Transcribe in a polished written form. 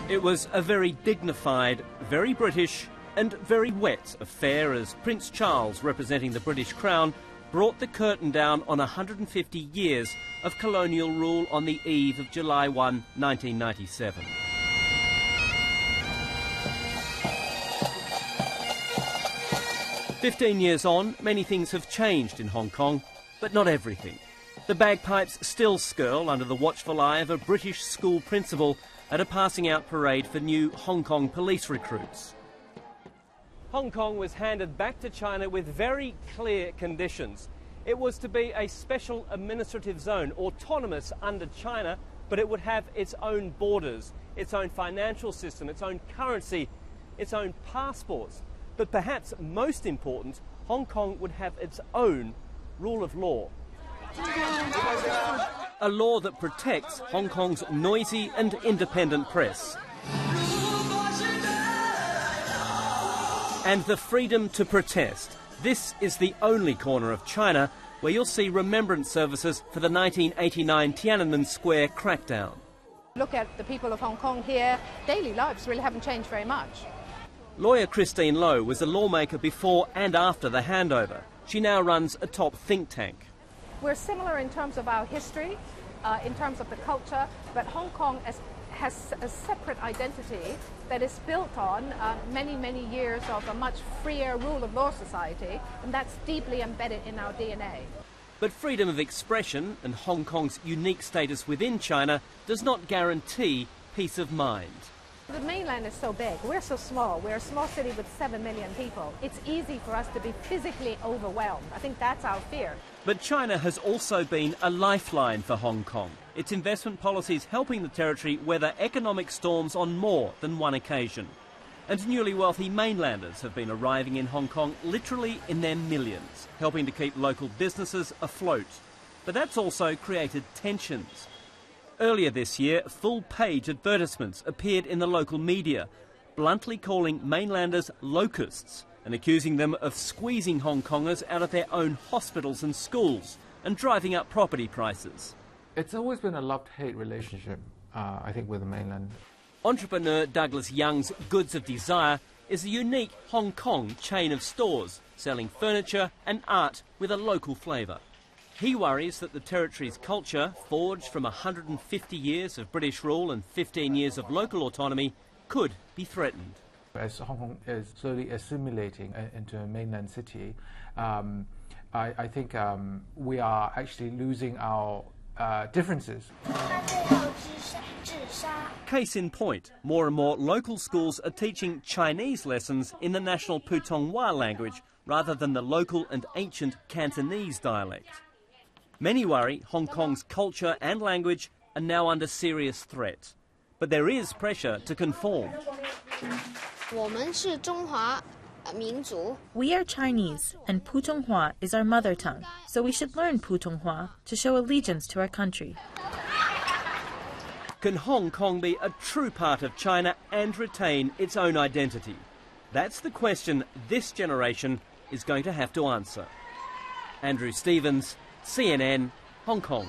It was a very dignified, very British and very wet affair as Prince Charles, representing the British Crown, brought the curtain down on 150 years of colonial rule on the eve of July 1, 1997. "15 years on, many things have changed in Hong Kong, but not everything. The bagpipes still skirl under the watchful eye of a British school principal at a passing-out parade for new Hong Kong police recruits. Hong Kong was handed back to China with very clear conditions. It was to be a special administrative zone, autonomous under China, but it would have its own borders, its own financial system, its own currency, its own passports. But perhaps most important, Hong Kong would have its own rule of law. A law that protects Hong Kong's noisy and independent press. And the freedom to protest. This is the only corner of China where you'll see remembrance services for the 1989 Tiananmen Square crackdown. Look at the people of Hong Kong here. Daily lives really haven't changed very much. Lawyer Christine Loh was a lawmaker before and after the handover. She now runs a top think tank. We're similar in terms of our history, in terms of the culture, but Hong Kong has a separate identity that is built on many, many years of a much freer rule of law society, and that's deeply embedded in our DNA. But freedom of expression and Hong Kong's unique status within China does not guarantee peace of mind. The mainland is so big, we're so small, we're a small city with 7 million people. It's easy for us to be physically overwhelmed. I think that's our fear. But China has also been a lifeline for Hong Kong. Its investment policies helping the territory weather economic storms on more than one occasion. And newly wealthy mainlanders have been arriving in Hong Kong literally in their millions, helping to keep local businesses afloat. But that's also created tensions. Earlier this year, full-page advertisements appeared in the local media, bluntly calling mainlanders locusts and accusing them of squeezing Hong Kongers out of their own hospitals and schools and driving up property prices. It's always been a love-hate relationship, I think, with the mainland. Entrepreneur Douglas Young's Goods of Desire is a unique Hong Kong chain of stores selling furniture and art with a local flavour. He worries that the territory's culture, forged from 150 years of British rule and 15 years of local autonomy, could be threatened. As Hong Kong is slowly assimilating into a mainland city, I think we are actually losing our differences. Case in point, more and more local schools are teaching Chinese lessons in the national Putonghua language rather than the local and ancient Cantonese dialect. Many worry Hong Kong's culture and language are now under serious threat. But there is pressure to conform. We are Chinese, and Putonghua is our mother tongue, so we should learn Putonghua to show allegiance to our country. Can Hong Kong be a true part of China and retain its own identity? That's the question this generation is going to have to answer. Andrew Stevens, CNN, Hong Kong.